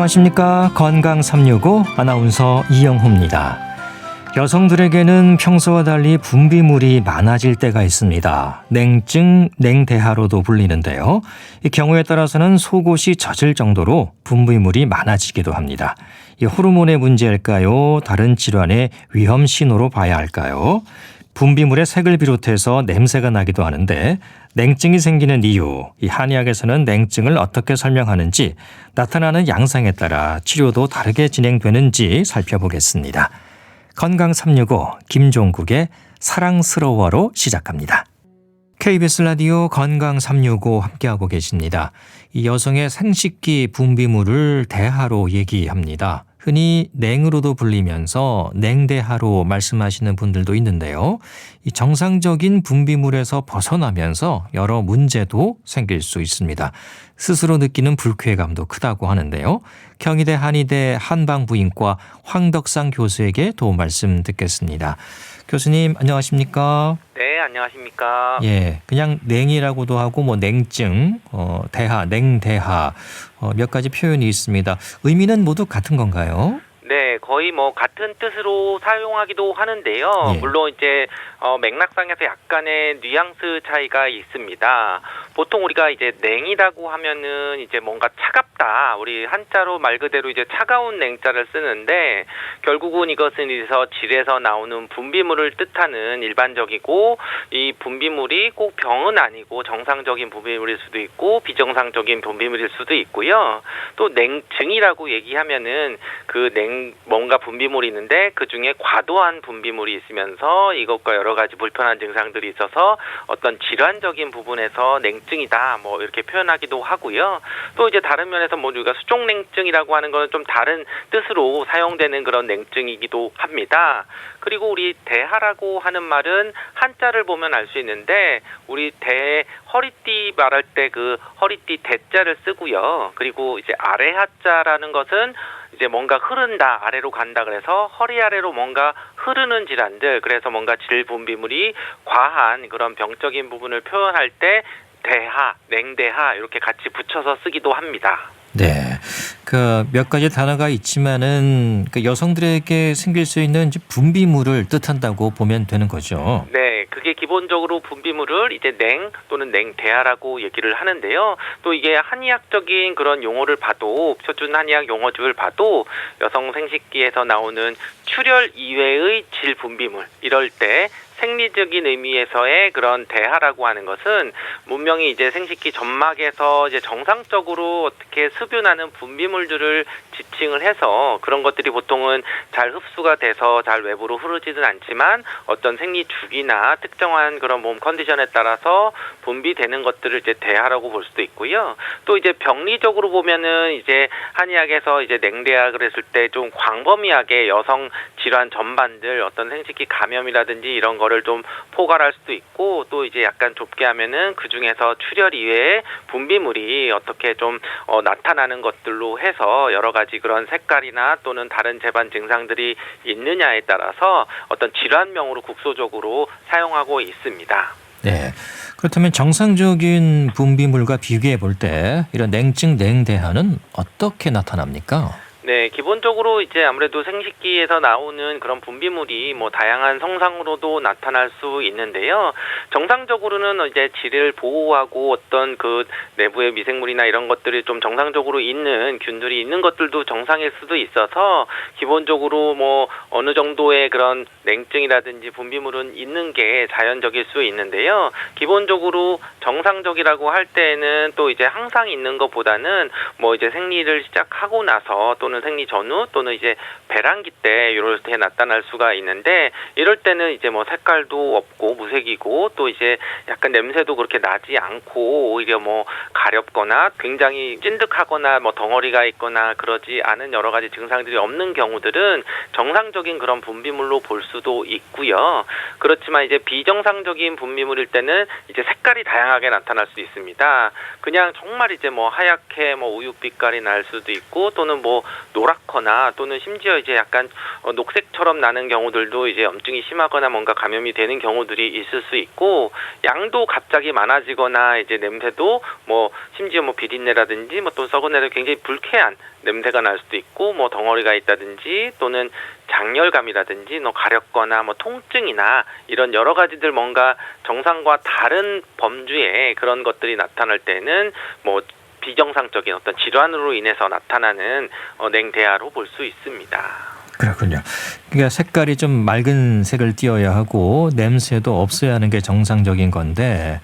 안녕하십니까. 건강 365 아나운서 이영호입니다. 여성들에게는 평소와 달리 분비물이 많아질 때가 있습니다. 냉증, 냉대하로도 불리는데요. 이 경우에 따라서는 속옷이 젖을 정도로 분비물이 많아지기도 합니다. 이 호르몬의 문제일까요? 다른 질환의 위험 신호로 봐야 할까요? 분비물의 색을 비롯해서 냄새가 나기도 하는데 냉증이 생기는 이유, 이 한의학에서는 냉증을 어떻게 설명하는지, 나타나는 양상에 따라 치료도 다르게 진행되는지 살펴보겠습니다. 건강 365 김종국의 사랑스러워로 시작합니다. KBS 라디오 건강 365 함께하고 계십니다. 이 여성의 생식기 분비물을 대하로 얘기합니다. 흔히 냉으로도 불리면서 냉대하로 말씀하시는 분들도 있는데요. 이 정상적인 분비물에서 벗어나면서 여러 문제도 생길 수 있습니다. 스스로 느끼는 불쾌감도 크다고 하는데요. 경희대 한의대 한방부인과 황덕상 교수에게 도움 말씀 듣겠습니다. 교수님 안녕하십니까? 네, 안녕하십니까? 예, 그냥 냉이라고도 하고 뭐 냉증, 대하, 냉대하 몇 가지 표현이 있습니다. 의미는 모두 같은 건가요? 네, 거의 뭐 같은 뜻으로 사용하기도 하는데요. 예. 물론 이제 맥락상에서 약간의 뉘앙스 차이가 있습니다. 보통 우리가 이제 냉이라고 하면은 이제 뭔가 차갑다. 우리 한자로 말 그대로 이제 차가운 냉자를 쓰는데 결국은 이것은 질에서 나오는 분비물을 뜻하는 일반적이고, 이 분비물이 꼭 병은 아니고 정상적인 분비물일 수도 있고 비정상적인 분비물일 수도 있고요. 또 냉증이라고 얘기하면은 뭔가 분비물이 있는데 그 중에 과도한 분비물이 있으면서 이것과 여러 가지 불편한 증상들이 있어서 어떤 질환적인 부분에서 냉증이다 뭐 이렇게 표현하기도 하고요. 또 이제 다른 면에서 뭐 우리가 수족냉증이라고 하는 거는 좀 다른 뜻으로 사용되는 그런 냉증이기도 합니다. 그리고 우리 대하라고 하는 말은 한자를 보면 알 수 있는데, 우리 허리띠 말할 때 그 허리띠 대자를 쓰고요. 그리고 이제 아래 하자라는 것은 이제 뭔가 흐른다, 아래로 간다, 그래서 허리 아래로 뭔가 흐르는 질환들, 그래서 뭔가 질 분비물이 과한 그런 병적인 부분을 표현할 때 대하, 냉대하 이렇게 같이 붙여서 쓰기도 합니다. 네. 몇 가지 단어가 있지만은 여성들에게 생길 수 있는 분비물을 뜻한다고 보면 되는 거죠. 네, 그게 기본적으로 분비물을 이제 냉 또는 냉대하라고 얘기를 하는데요. 또 이게 한의학적인 그런 용어를 봐도, 표준 한의학 용어집을 봐도 여성 생식기에서 나오는 출혈 이외의 질 분비물, 이럴 때 생리적인 의미에서의 그런 대하라고 하는 것은 분명히 이제 생식기 점막에서 이제 정상적으로 어떻게 흡윤하는 분비물들을 지칭을 해서, 그런 것들이 보통은 잘 흡수가 돼서 잘 외부로 흐르지는 않지만 어떤 생리 주기나 특정한 그런 몸 컨디션에 따라서 분비되는 것들을 이제 대하라고 볼 수도 있고요. 또 이제 병리적으로 보면은 이제 한의학에서 이제 냉대학을 했을 때 좀 광범위하게 여성 질환 전반들, 어떤 생식기 감염이라든지 이런 거를 좀 포괄할 수도 있고, 또 이제 약간 좁게 하면은 그 중에서 출혈 이외에 분비물이 어떻게 좀 나타나는 것들로 해서 여러 가지 그런 색깔이나 또는 다른 재반 증상들이 있느냐에 따라서 어떤 질환명으로 국소적으로 사용하고 있습니다. 네. 그렇다면 정상적인 분비물과 비교해 볼 때 이런 냉증, 냉대하는 어떻게 나타납니까? 네, 기본적으로 이제 아무래도 생식기에서 나오는 그런 분비물이 뭐 다양한 성상으로도 나타날 수 있는데요. 정상적으로는 이제 질을 보호하고 어떤 그 내부의 미생물이나 이런 것들이 좀 정상적으로 있는 균들이 있는 것들도 정상일 수도 있어서, 기본적으로 뭐 어느 정도의 그런 냉증이라든지 분비물은 있는 게 자연적일 수 있는데요. 기본적으로 정상적이라고 할 때는 또 이제 항상 있는 것보다는 뭐 이제 생리를 시작하고 나서 또는 생리 전후 또는 이제 배란기 때 이렇게 나타날 수가 있는데, 이럴 때는 이제 뭐 색깔도 없고 무색이고 또 이제 약간 냄새도 그렇게 나지 않고 오히려 뭐 가렵거나 굉장히 찐득하거나 뭐 덩어리가 있거나 그러지 않은 여러 가지 증상들이 없는 경우들은 정상적인 그런 분비물로 볼 수도 있고요. 그렇지만 이제 비정상적인 분비물일 때는 이제 색깔이 다양하게 나타날 수 있습니다. 그냥 정말 이제 뭐 하얗게 뭐 우유 빛깔이 날 수도 있고, 또는 뭐 노랗거나 또는 심지어 이제 약간 녹색처럼 나는 경우들도 이제 염증이 심하거나 뭔가 감염이 되는 경우들이 있을 수 있고, 양도 갑자기 많아지거나 이제 냄새도 뭐 심지어 뭐 비린내라든지 뭐 또 썩은 내를 굉장히 불쾌한 냄새가 날 수도 있고, 뭐 덩어리가 있다든지 또는 장열감이라든지 뭐 가렵거나 뭐 통증이나 이런 여러 가지들 뭔가 정상과 다른 범주의 그런 것들이 나타날 때는 뭐 비정상적인 어떤 질환으로 인해서 나타나는 냉대하로 볼 수 있습니다. 그렇군요. 그러니까 색깔이 좀 맑은 색을 띠어야 하고 냄새도 없어야 하는 게 정상적인 건데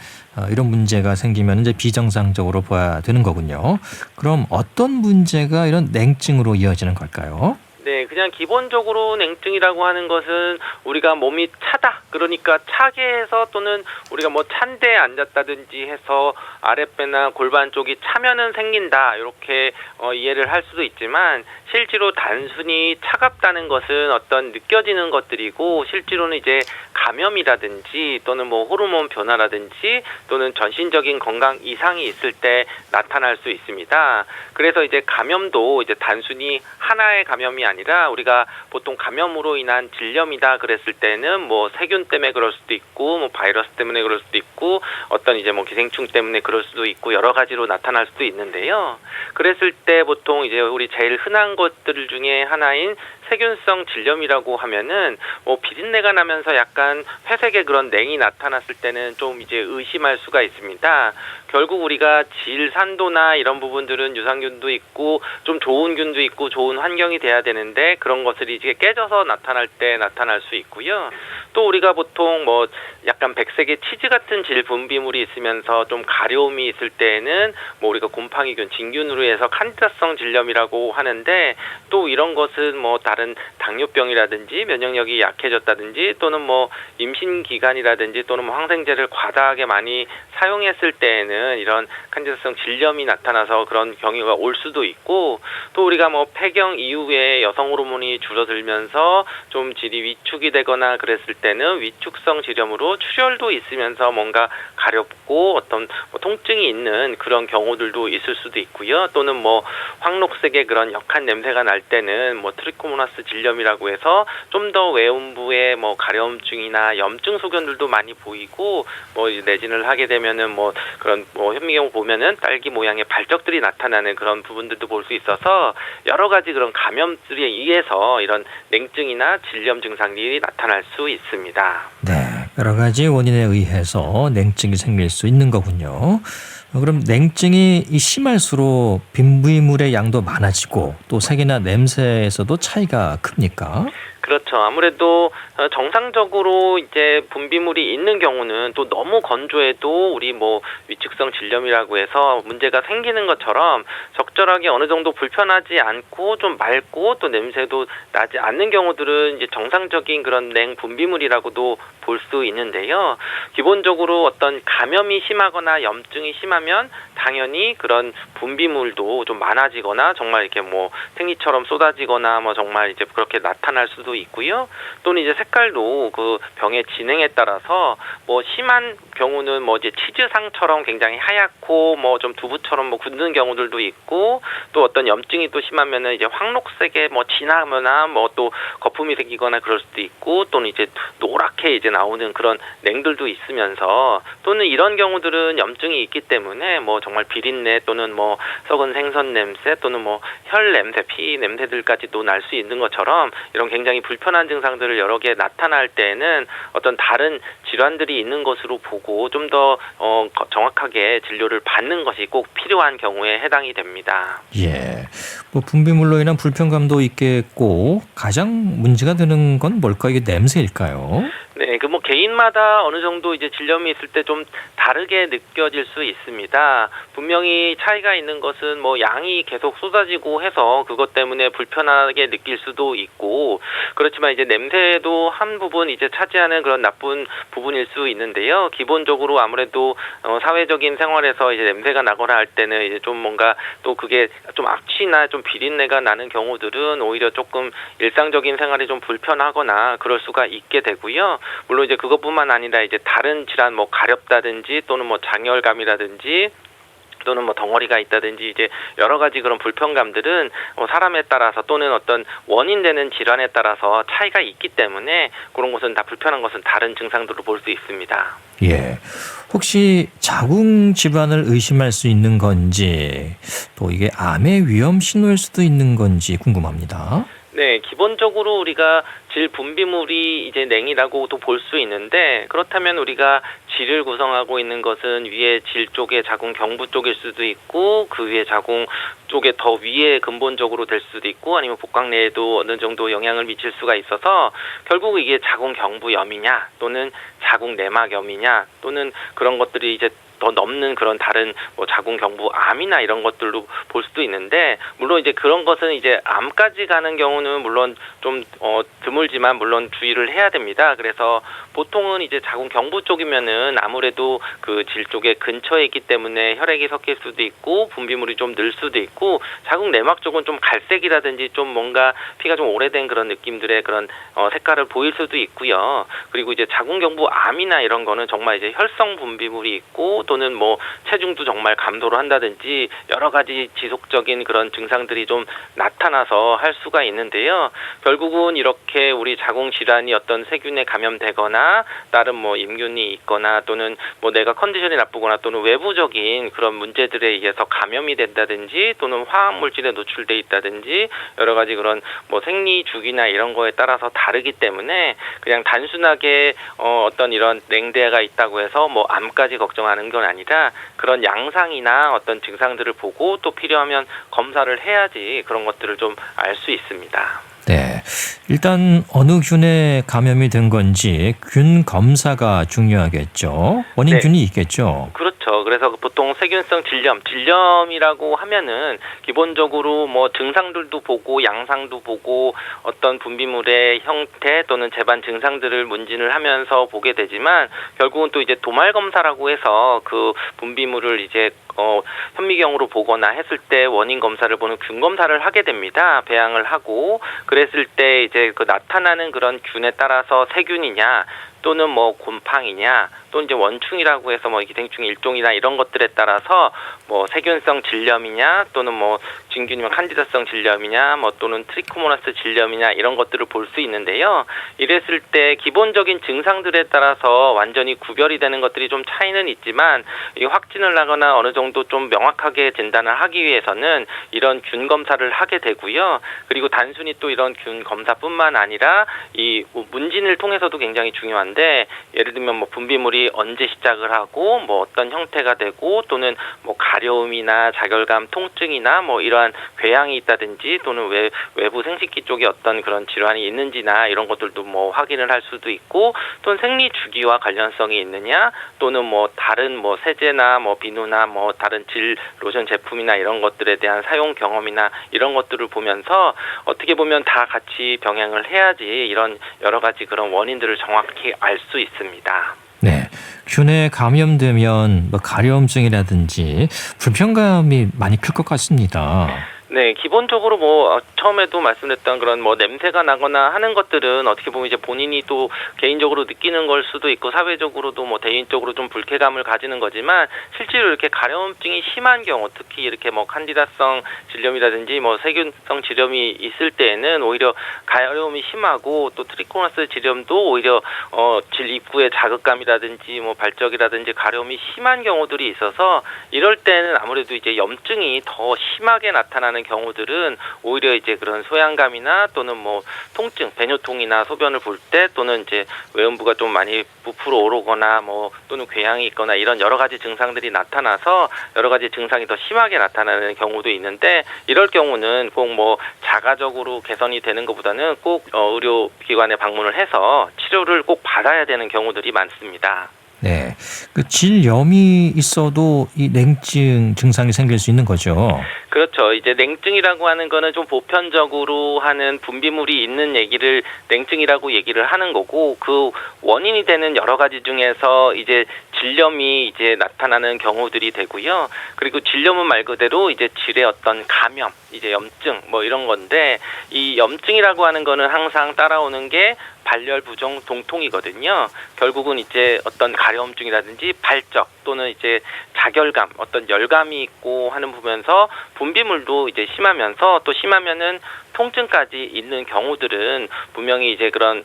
이런 문제가 생기면 이제 비정상적으로 봐야 되는 거군요. 그럼 어떤 문제가 이런 냉증으로 이어지는 걸까요? 네, 그냥 기본적으로 냉증이라고 하는 것은 우리가 몸이 차다, 그러니까 차게 해서 또는 우리가 뭐 찬데 앉았다든지 해서 아랫배나 골반 쪽이 차면은 생긴다, 이렇게 이해를 할 수도 있지만, 실제로 단순히 차갑다는 것은 어떤 느껴지는 것들이고, 실제로는 이제 감염이라든지 또는 뭐 호르몬 변화라든지 또는 전신적인 건강 이상이 있을 때 나타날 수 있습니다. 그래서 이제 감염도 이제 단순히 하나의 감염이 아니라 우리가 보통 감염으로 인한 질염이다 그랬을 때는 뭐 세균 때문에 그럴 수도 있고, 뭐 바이러스 때문에 그럴 수도 있고, 어떤 이제 뭐 기생충 때문에 그럴 수도 있고, 여러 가지로 나타날 수도 있는데요. 그랬을 때 보통 이제 우리 제일 흔한 것들 중에 하나인 세균성 질염이라고 하면은 뭐 비린내가 나면서 약간 회색의 그런 냉이 나타났을 때는 좀 이제 의심할 수가 있습니다. 결국 우리가 질, 산도나 이런 부분들은 유산균도 있고 좀 좋은 균도 있고 좋은 환경이 돼야 되는데, 그런 것들이 이제 깨져서 나타날 때 나타날 수 있고요. 또 우리가 보통 뭐 약간 백색의 치즈 같은 질 분비물이 있으면서 좀 가려움이 있을 때에는 뭐 우리가 곰팡이균, 진균으로 해서 칸디다성 질염이라고 하는데, 또 이런 것은 뭐 다른 당뇨병이라든지 면역력이 약해졌다든지 또는 뭐 임신 기간이라든지 또는 뭐 항생제를 과다하게 많이 사용했을 때에는 이런 칸디다성 질염이 나타나서 그런 경우가 올 수도 있고, 또 우리가 뭐 폐경 이후에 여성 호르몬이 줄어들면서 좀 질이 위축이 되거나 그랬을 때는 위축성 질염으로 출혈도 있으면서 뭔가 가렵고 어떤 뭐 통증이 있는 그런 경우들도 있을 수도 있고요. 또는 뭐 황록색의 그런 역한 냄새가 날 때는 뭐 트리코모나스 질염이라고 해서 좀 더 외음부에 뭐 가려움증이나 염증 소견들도 많이 보이고, 뭐 내진을 하게 되면은 뭐 그런 뭐 현미경 보면은 딸기 모양의 발적들이 나타나는 그런 부분들도 볼 수 있어서 여러 가지 그런 감염들에 의해서 이런 냉증이나 질염 증상들이 나타날 수 있습니다. 네, 여러 가지 원인에 의해서 냉증이 생길 수 있는 거군요. 그럼 냉증이 심할수록 빈부인물의 양도 많아지고 또 색이나 냄새에서도 차이가 큽니까? 그렇죠. 아무래도 정상적으로 이제 분비물이 있는 경우는 또 너무 건조해도 우리 뭐 위축성 질염이라고 해서 문제가 생기는 것처럼 적절하게 어느 정도 불편하지 않고 좀 맑고 또 냄새도 나지 않는 경우들은 이제 정상적인 그런 냉 분비물이라고도 볼 수 있는데요. 기본적으로 어떤 감염이 심하거나 염증이 심하면 당연히 그런 분비물도 좀 많아지거나 정말 이렇게 뭐 생리처럼 쏟아지거나 뭐 정말 이제 그렇게 나타날 수도 있고요. 또는 이제 색깔도 그 병의 진행에 따라서 뭐 심한 경우는 뭐 이제 치즈상처럼 굉장히 하얗고 뭐 좀 두부처럼 뭐 굳는 경우들도 있고, 또 어떤 염증이 또 심하면은 이제 황록색의 뭐 진하거나 뭐 또 거품이 생기거나 그럴 수도 있고, 또는 이제 노랗게 이제 나오는 그런 냉들도 있으면서, 또는 이런 경우들은 염증이 있기 때문에 뭐 정말 비린내 또는 뭐 썩은 생선 냄새 또는 뭐 혈 냄새, 피 냄새들까지도 날 수 있는 것처럼 이런 굉장히 불편한 증상들을 여러 개 나타날 때에는 어떤 다른 질환들이 있는 것으로 보고 좀 더 정확하게 진료를 받는 것이 꼭 필요한 경우에 해당이 됩니다. 예, 뭐 분비물로 인한 불편감도 있겠고 가장 문제가 되는 건 뭘까? 이게 냄새일까요? 네, 그 뭐 개인마다 어느 정도 이제 질염이 있을 때 좀 다르게 느껴질 수 있습니다. 분명히 차이가 있는 것은 뭐 양이 계속 쏟아지고 해서 그것 때문에 불편하게 느낄 수도 있고, 그렇지만 이제 냄새도 한 부분 이제 차지하는 그런 나쁜 부분일 수 있는데요. 기본적으로 아무래도 사회적인 생활에서 이제 냄새가 나거나 할 때는 이제 좀 뭔가 또 그게 좀 악취나 좀 비린내가 나는 경우들은 오히려 조금 일상적인 생활이 좀 불편하거나 그럴 수가 있게 되고요. 물론 이제 그것뿐만 아니라 이제 다른 질환 뭐 가렵다든지 또는 뭐 장열감이라든지 또는 뭐 덩어리가 있다든지 이제 여러 가지 그런 불편감들은 사람에 따라서 또는 어떤 원인되는 질환에 따라서 차이가 있기 때문에 그런 것은 다 불편한 것은 다른 증상들로 볼 수 있습니다. 예. 혹시 자궁 질환을 의심할 수 있는 건지 또 이게 암의 위험 신호일 수도 있는 건지 궁금합니다. 네, 기본적으로 우리가 질 분비물이 이제 냉이라고도 볼 수 있는데 그렇다면 우리가 질을 구성하고 있는 것은 위에 질 쪽에 자궁 경부 쪽일 수도 있고 그 위에 자궁 쪽에 더 위에 근본적으로 될 수도 있고 아니면 복강 내에도 어느 정도 영향을 미칠 수가 있어서 결국 이게 자궁 경부염이냐 또는 자궁 내막염이냐 또는 그런 것들이 이제 더 넘는 그런 다른 뭐 자궁 경부 암이나 이런 것들로 볼 수도 있는데 물론 이제 그런 것은 이제 암까지 가는 경우는 물론 좀 드물지만 물론 주의를 해야 됩니다. 그래서 보통은 이제 자궁 경부 쪽이면은 아무래도 그 질 쪽에 근처에 있기 때문에 혈액이 섞일 수도 있고 분비물이 좀 늘 수도 있고 자궁 내막 쪽은 좀 갈색이라든지 좀 뭔가 피가 좀 오래된 그런 느낌들의 그런 색깔을 보일 수도 있고요. 그리고 이제 자궁 경부 암이나 이런 거는 정말 이제 혈성 분비물이 있고 또는 뭐 체중도 정말 감도를 한다든지 여러 가지 지속적인 그런 증상들이 좀 나타나서 할 수가 있는데요. 결국은 이렇게 우리 자궁 질환이 어떤 세균에 감염되거나 다른 뭐 임균이 있거나 또는 뭐 내가 컨디션이 나쁘거나 또는 외부적인 그런 문제들에 의해서 감염이 된다든지 또는 화학 물질에 노출돼 있다든지 여러 가지 그런 뭐 생리 주기나 이런 거에 따라서 다르기 때문에 그냥 단순하게 어떤 이런 냉대가 있다고 해서 뭐 암까지 걱정하는 건 아니라 그런 양상이나 어떤 증상들을 보고 또 필요하면 검사를 해야지 그런 것들을 좀 알 수 있습니다. 네. 일단 어느 균에 감염이 된 건지 균 검사가 중요하겠죠. 원인균이 있겠죠. 그렇죠. 그래서 보통 세균성 질염이라고 하면은 기본적으로 뭐 증상들도 보고 양상도 보고 어떤 분비물의 형태 또는 재반 증상들을 문진을 하면서 보게 되지만 결국은 또 이제 도말 검사라고 해서 그 분비물을 이제 현미경으로 보거나 했을 때 원인 검사를 보는 균 검사를 하게 됩니다. 배양을 하고 그랬을 때 이제 그 나타나는 그런 균에 따라서 세균이냐 또는 뭐 곰팡이냐 또 이제 원충이라고 해서 뭐 기생충 일종이나 이런 것들에 따라서 뭐 세균성 질염이냐 또는 뭐 진균이면 칸디다성 질염이냐 뭐 또는 트리코모나스 질염이냐 이런 것들을 볼 수 있는데요. 이랬을 때 기본적인 증상들에 따라서 완전히 구별이 되는 것들이 좀 차이는 있지만 이 확진을 하거나 어느 정도 좀 명확하게 진단을 하기 위해서는 이런 균 검사를 하게 되고요. 그리고 단순히 또 이런 균 검사뿐만 아니라 이 문진을 통해서도 굉장히 중요한데 예를 들면 뭐 분비물이 언제 시작을 하고 뭐 어떤 형태가 되고 또는 뭐 가려움이나 자결감, 통증이나 뭐 이러한 궤양이 있다든지 또는 외부 생식기 쪽에 어떤 그런 질환이 있는지나 이런 것들도 뭐 확인을 할 수도 있고 또는 생리 주기와 관련성이 있느냐 또는 뭐 다른 뭐 세제나 뭐 비누나 뭐 다른 질 로션 제품이나 이런 것들에 대한 사용 경험이나 이런 것들을 보면서 어떻게 보면 다 같이 병행을 해야지 이런 여러 가지 그런 원인들을 정확히 알 수 있습니다. 네. 균에 감염되면 뭐 가려움증이라든지 불편감이 많이 클 것 같습니다. 네, 기본적으로 뭐 처음에도 말씀드렸던 그런 뭐 냄새가 나거나 하는 것들은 어떻게 보면 이제 본인이 또 개인적으로 느끼는 걸 수도 있고 사회적으로도 뭐 대인적으로 좀 불쾌감을 가지는 거지만 실제로 이렇게 가려움증이 심한 경우 특히 이렇게 뭐 칸디다성 질염이라든지 뭐 세균성 질염이 있을 때에는 오히려 가려움이 심하고 또 트리코모나스 질염도 오히려 질 입구의 자극감이라든지 뭐 발적이라든지 가려움이 심한 경우들이 있어서 이럴 때는 아무래도 이제 염증이 더 심하게 나타나는 경우들은 오히려 이제 그런 소양감이나 또는 뭐 통증, 배뇨통이나 소변을 볼 때 또는 이제 외음부가 좀 많이 부풀어 오르거나 뭐 또는 궤양이 있거나 이런 여러 가지 증상들이 나타나서 여러 가지 증상이 더 심하게 나타나는 경우도 있는데 이럴 경우는 꼭 뭐 자가적으로 개선이 되는 것보다는 꼭 의료기관에 방문을 해서 치료를 꼭 받아야 되는 경우들이 많습니다. 네. 그 질염이 있어도 이 냉증 증상이 생길 수 있는 거죠. 그렇죠. 이제 냉증이라고 하는 거는 좀 보편적으로 하는 분비물이 있는 얘기를 냉증이라고 얘기를 하는 거고 그 원인이 되는 여러 가지 중에서 이제 질염이 이제 나타나는 경우들이 되고요. 그리고 질염은 말 그대로 이제 질의 어떤 감염, 이제 염증 뭐 이런 건데 이 염증이라고 하는 거는 항상 따라오는 게 발열, 부종, 동통이거든요. 결국은 이제 어떤 가려움증이라든지 발적 또는 이제 자결감, 어떤 열감이 있고 하는 부분에서 분비물도 이제 심하면서 또 심하면은 통증까지 있는 경우들은 분명히 이제 그런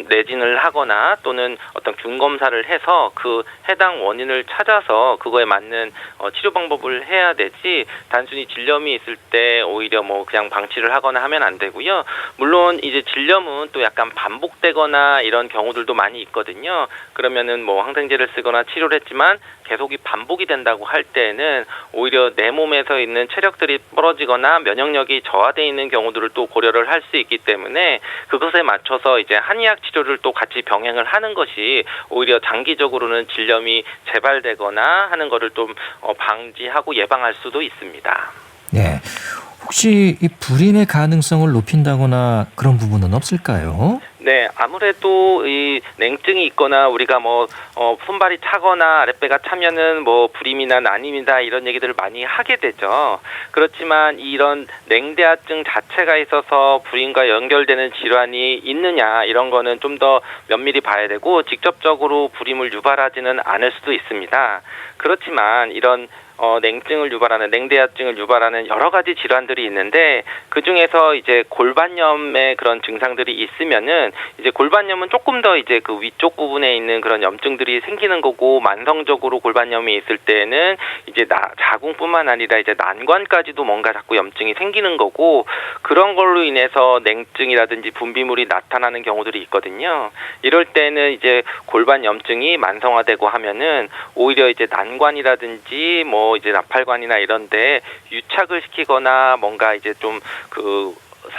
내진을 하거나 또는 어떤 균 검사를 해서 그 해당 원인을 찾아서 그거에 맞는 치료 방법을 해야 되지, 단순히 질염이 있을 때 오히려 뭐 그냥 방치를 하거나 하면 안 되고요. 물론 이제 질염은 또 약간 반복되거나 이런 경우들도 많이 있거든요. 그러면은 뭐 항생제를 쓰거나 치료를 했지만 계속이 반복이 된다고 할 때는 오히려 내 몸에서 있는 체력들이 떨어지거나 면역력이 저하되어 있는 경우들을 또 고려를 할 수 있기 때문에 그것에 맞춰서 이제 한의학 치료를 또 같이 병행을 하는 것이 오히려 장기적으로는 질염이 재발되거나 하는 것을 좀 방지하고 예방할 수도 있습니다. 네. 혹시 이 불임의 가능성을 높인다거나 그런 부분은 없을까요? 네, 아무래도 이 냉증이 있거나 우리가 뭐 손발이 차거나 아랫배가 차면은 뭐 불임이나 난임이다 이런 얘기들을 많이 하게 되죠. 그렇지만 이런 냉대하증 자체가 있어서 불임과 연결되는 질환이 있느냐 이런 거는 좀 더 면밀히 봐야 되고 직접적으로 불임을 유발하지는 않을 수도 있습니다. 그렇지만 이런 냉증을 유발하는, 냉대하증을 유발하는 여러 가지 질환들이 있는데 그 중에서 이제 골반염의 그런 증상들이 있으면은 이제 골반염은 조금 더 이제 그 위쪽 부분에 있는 그런 염증들이 생기는 거고, 만성적으로 골반염이 있을 때는 이제 자궁뿐만 아니라 이제 난관까지도 뭔가 자꾸 염증이 생기는 거고, 그런 걸로 인해서 냉증이라든지 분비물이 나타나는 경우들이 있거든요. 이럴 때는 이제 골반 염증이 만성화되고 하면은 오히려 이제 난관이라든지 뭐 이제 나팔관이나 이런데 유착을 시키거나 뭔가 이제 좀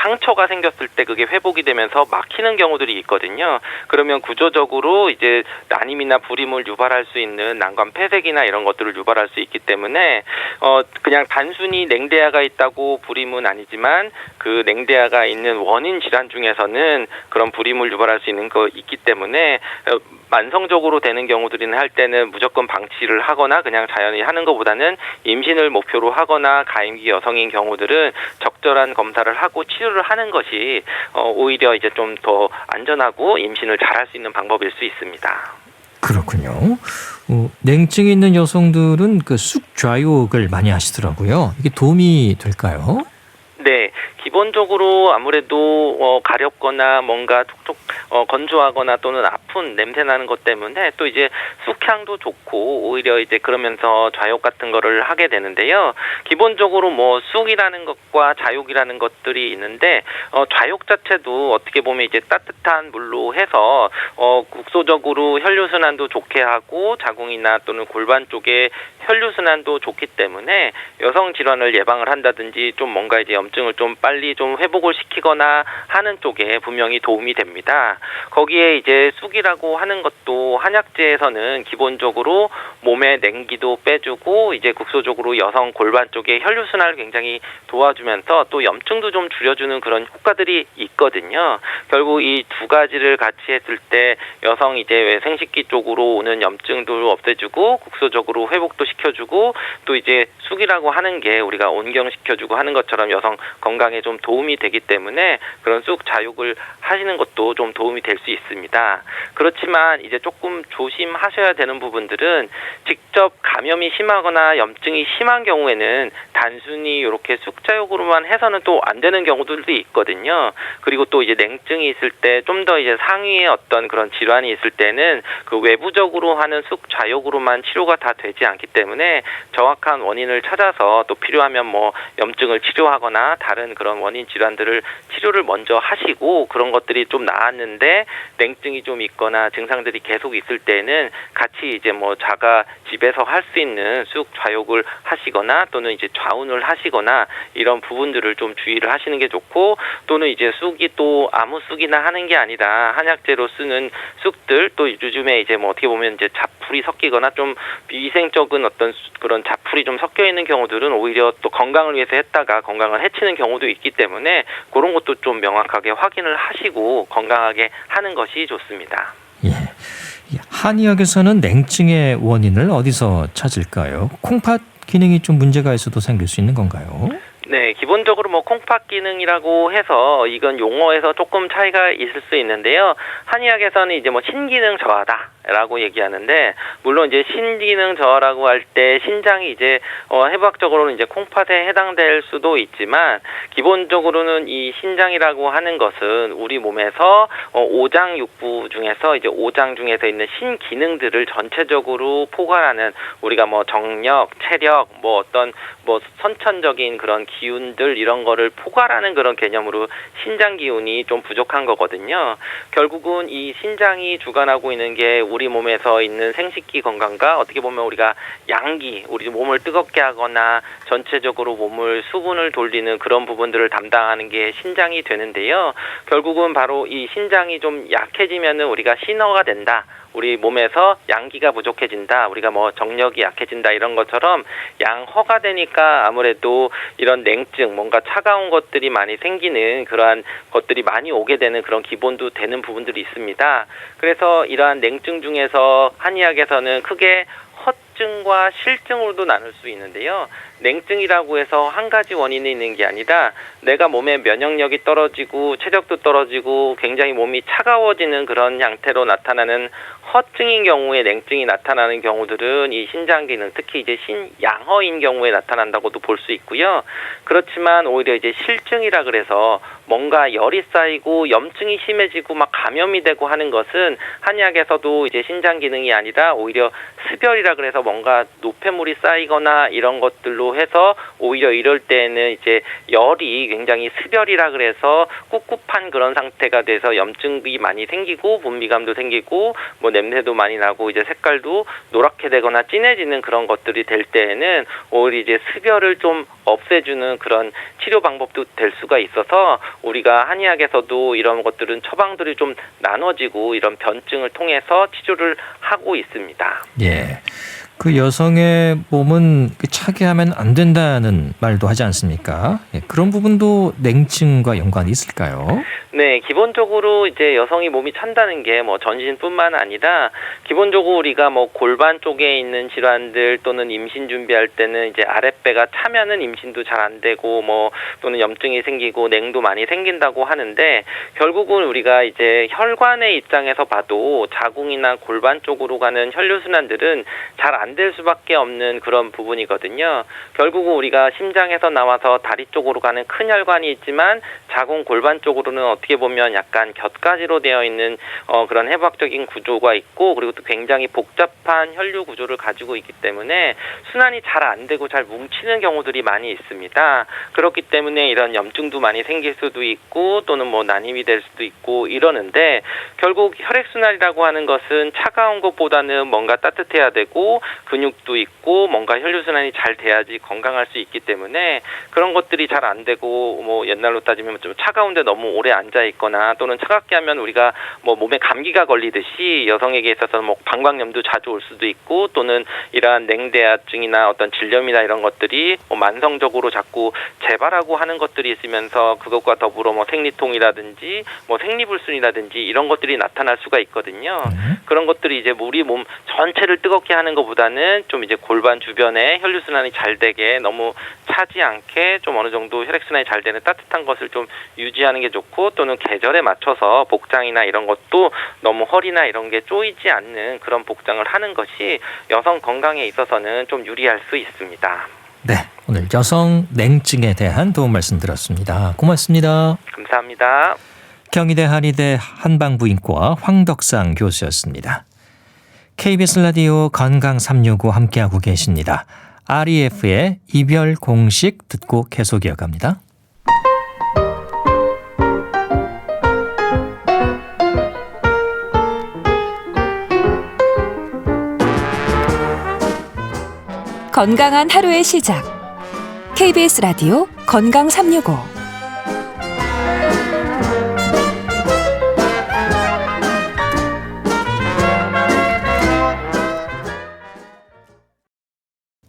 상처가 생겼을 때 그게 회복이 되면서 막히는 경우들이 있거든요. 그러면 구조적으로 이제 난임이나 불임을 유발할 수 있는 난관 폐색이나 이런 것들을 유발할 수 있기 때문에 그냥 단순히 냉대야가 있다고 불임은 아니지만 그 냉대야가 있는 원인 질환 중에서는 그런 불임을 유발할 수 있는 거 있기 때문에 만성적으로 되는 경우들이나 할 때는 무조건 방치를 하거나 그냥 자연히 하는 것보다는 임신을 목표로 하거나 가임기 여성인 경우들은 적절한 검사를 하고 치료를 하는 것이 오히려 이제 좀 더 안전하고 임신을 잘할 수 있는 방법일 수 있습니다. 그렇군요. 냉증이 있는 여성들은 그 쑥좌욕을 많이 하시더라고요. 이게 도움이 될까요? 네, 기본적으로 아무래도 가렵거나 뭔가 톡톡 건조하거나 또는 아픈 냄새 나는 것 때문에 또 이제 쑥향도 좋고 오히려 이제 그러면서 좌욕 같은 거를 하게 되는데요. 기본적으로 뭐 쑥이라는 것과 좌욕이라는 것들이 있는데 좌욕 자체도 어떻게 보면 이제 따뜻한 물로 해서 국소적으로 혈류순환도 좋게 하고 자궁이나 또는 골반 쪽에 혈류순환도 좋기 때문에 여성 질환을 예방을 한다든지 좀 뭔가 이제 염증을 좀 빨리 좀 회복을 시키거나 하는 쪽에 분명히 도움이 됩니다. 거기에 이제 쑥이라고 하는 것도 한약재에서는 기본적으로 몸의 냉기도 빼주고 이제 국소적으로 여성 골반 쪽에 혈류순환을 굉장히 도와주면서 또 염증도 좀 줄여주는 그런 효과들이 있거든요. 결국 이 두 가지를 같이 했을 때 여성 이제 생식기 쪽으로 오는 염증도 없애주고 국소적으로 회복도 시켜주고 또 이제 쑥이라고 하는 게 우리가 온경시켜주고 하는 것처럼 여성 건강에 좀 도움이 되기 때문에 그런 쑥 좌욕을 하시는 것도 좀 도움이 될 수 있습니다. 그렇지만 이제 조금 조심하셔야 되는 부분들은 직접 감염이 심하거나 염증이 심한 경우에는 단순히 이렇게 쑥 좌욕으로만 해서는 또 안 되는 경우들도 있거든요. 그리고 또 이제 냉증이 있을 때 좀 더 이제 상위의 어떤 그런 질환이 있을 때는 그 외부적으로 하는 쑥 좌욕으로만 치료가 다 되지 않기 때문에 정확한 원인을 찾아서 또 필요하면 뭐 염증을 치료하거나 다른 그런 원인 질환들을 치료를 먼저 하시고, 그런 것들이 좀 나았는데 냉증이 좀 있거나 증상들이 계속 있을 때는 같이 이제 뭐 자가 집에서 할 수 있는 쑥 좌욕을 하시거나 또는 이제 좌운을 하시거나 이런 부분들을 좀 주의를 하시는 게 좋고, 또는 이제 쑥이 또 아무 쑥이나 하는 게 아니라 한약재로 쓰는 쑥들 또 요즘에 이제 뭐 어떻게 보면 이제 잡풀이 섞이거나 좀 비위생적인 어떤 그런 잡풀이 좀 섞여 있는 경우들은 오히려 또 건강을 위해서 했다가 건강을 해치는 경우도 있기 때문에 그런 것도 좀 명확하게 확인을 하시고 건강하게 하는 것이 좋습니다. 예. 한의학에서는 냉증의 원인을 어디서 찾을까요? 콩팥 기능이 좀 문제가 있어도 생길 수 있는 건가요? 네, 기본적으로 뭐 콩팥 기능이라고 해서 이건 용어에서 조금 차이가 있을 수 있는데요. 한의학에서는 이제 뭐 신기능 저하다라고 얘기하는데, 물론 이제 신기능 저하라고 할 때 신장이 이제 해부학적으로는 이제 콩팥에 해당될 수도 있지만, 기본적으로는 이 신장이라고 하는 것은 우리 몸에서 오장 육부 중에서 이제 오장 중에서 있는 신기능들을 전체적으로 포괄하는, 우리가 뭐 정력, 체력, 뭐 어떤 뭐 선천적인 그런 기운들 이런 거를 포괄하는 그런 개념으로 신장 기운이 좀 부족한 거거든요. 결국은 이 신장이 주관하고 있는 게 우리 몸에서 있는 생식기 건강과, 어떻게 보면 우리가 양기, 우리 몸을 뜨겁게 하거나 전체적으로 몸을 수분을 돌리는 그런 부분들을 담당하는 게 신장이 되는데요. 결국은 바로 이 신장이 좀 약해지면은 우리가 신어가 된다. 우리 몸에서 양기가 부족해진다, 우리가 뭐 정력이 약해진다, 이런 것처럼 양허가 되니까 아무래도 이런 냉증, 뭔가 차가운 것들이 많이 생기는 그러한 것들이 많이 오게 되는 그런 기본도 되는 부분들이 있습니다. 그래서 이러한 냉증 중에서 한의학에서는 크게 허증과 실증으로도 나눌 수 있는데요. 냉증이라고 해서 한 가지 원인이 있는 게 아니라 내가 몸의 면역력이 떨어지고 체력도 떨어지고 굉장히 몸이 차가워지는 그런 형태로 나타나는 허증인 경우에 냉증이 나타나는 경우들은 이 신장 기능, 특히 이제 신양허인 경우에 나타난다고도 볼 수 있고요. 그렇지만 오히려 이제 실증이라 그래서 뭔가 열이 쌓이고 염증이 심해지고 막 감염이 되고 하는 것은 한의학에서도 이제 신장 기능이 아니라 오히려 습열이라 그래서 뭔가 노폐물이 쌓이거나 이런 것들로 해서 오히려 이럴 때는 이제 열이 굉장히 습열이라 그래서 꿉꿉한 그런 상태가 돼서 염증이 많이 생기고 분비감도 생기고 뭐 냄새도 많이 나고 이제 색깔도 노랗게 되거나 진해지는 그런 것들이 될 때에는 오히려 이제 습열을 좀 없애주는 그런 치료 방법도 될 수가 있어서 우리가 한의학에서도 이런 것들은 처방들이 좀 나눠지고 이런 변증을 통해서 치료를 하고 있습니다. 예. 그 여성의 몸은 차게 하면 안 된다는 말도 하지 않습니까? 예, 그런 부분도 냉증과 연관이 있을까요? 네, 기본적으로 이제 여성이 몸이 찬다는 게 뭐 전신뿐만 아니라 기본적으로 우리가 뭐 골반 쪽에 있는 질환들 또는 임신 준비할 때는 이제 아랫배가 차면은 임신도 잘 안 되고 뭐 또는 염증이 생기고 냉도 많이 생긴다고 하는데, 결국은 우리가 이제 혈관의 입장에서 봐도 자궁이나 골반 쪽으로 가는 혈류 순환들은 잘 안 될 수밖에 없는 그런 부분이거든요. 결국은 우리가 심장에서 나와서 다리 쪽으로 가는 큰 혈관이 있지만 자궁 골반 쪽으로는 어떻게 보면 약간 곁가지로 되어 있는 그런 해부학적인 구조가 있고, 그리고 또 굉장히 복잡한 혈류 구조를 가지고 있기 때문에 순환이 잘 안 되고 잘 뭉치는 경우들이 많이 있습니다. 그렇기 때문에 이런 염증도 많이 생길 수도 있고 또는 뭐 난임이 될 수도 있고 이러는데, 결국 혈액순환이라고 하는 것은 차가운 것보다는 뭔가 따뜻해야 되고 근육도 있고 뭔가 혈류순환이 잘 돼야지 건강할 수 있기 때문에, 그런 것들이 잘 안 되고 뭐 옛날로 따지면 좀 차가운데 너무 오래 앉아 있거나 또는 차갑게 하면 우리가 뭐 몸에 감기가 걸리듯이 여성에게 있어서 뭐 방광염도 자주 올 수도 있고, 또는 이러한 냉대하증이나 어떤 질염이나 이런 것들이 뭐 만성적으로 자꾸 재발하고 하는 것들이 있으면서 그것과 더불어 뭐 생리통이라든지 뭐 생리불순이라든지 이런 것들이 나타날 수가 있거든요. 그런 것들이 이제 우리 몸 전체를 뜨겁게 하는 것보다는 좀 이제 골반 주변에 혈류순환이 잘 되게, 너무 차지 않게 좀 어느 정도 혈액순환이 잘 되는 따뜻한 것을 좀 유지하는 게 좋고, 또는 계절에 맞춰서 복장이나 이런 것도 너무 허리나 이런 게 쪼이지 않는 그런 복장을 하는 것이 여성 건강에 있어서는 좀 유리할 수 있습니다. 네, 오늘 여성 냉증에 대한 도움 말씀 들었습니다. 고맙습니다. 감사합니다. 경희대 한의대 한방부인과 황덕상 교수였습니다. KBS 라디오 건강 365 함께하고 계십니다. REF의 이별 공식 듣고 계속 이어갑니다. 건강한 하루의 시작. KBS 라디오 건강 365.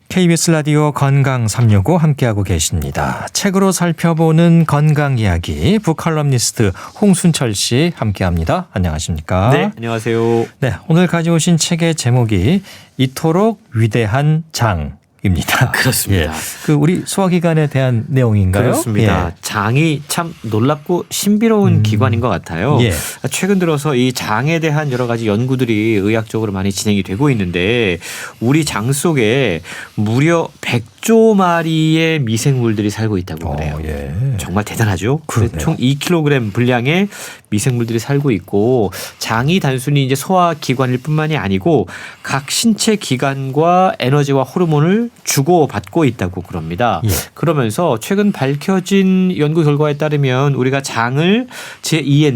KBS 라디오 건강 365 함께하고 계십니다. 책으로 살펴보는 건강 이야기 북칼럼니스트 홍순철 씨 함께합니다. 안녕하십니까? 네, 안녕하세요. 네, 오늘 가져오신 책의 제목이 이토록 위대한 장, 입니다. 그렇습니다. 그 우리 소화기관에 대한 내용인가요? 그렇습니다. 장이 참 놀랍고 신비로운 기관인 것 같아요. 예. 최근 들어서 이 장에 대한 여러 가지 연구들이 의학적으로 많이 진행이 되고 있는데 우리 장 속에 무려 100조 마리의 미생물들이 살고 있다고 그래요. 예. 정말 대단하죠. 그러네요. 총 2kg 분량의 미생물들이 살고 있고 장이 단순히 이제 소화기관일 뿐만이 아니고 각 신체 기관과 에너지와 호르몬을 주고받고 있다고 그럽니다. 예. 그러면서 최근 밝혀진 연구 결과에 따르면 우리가 장을 제2의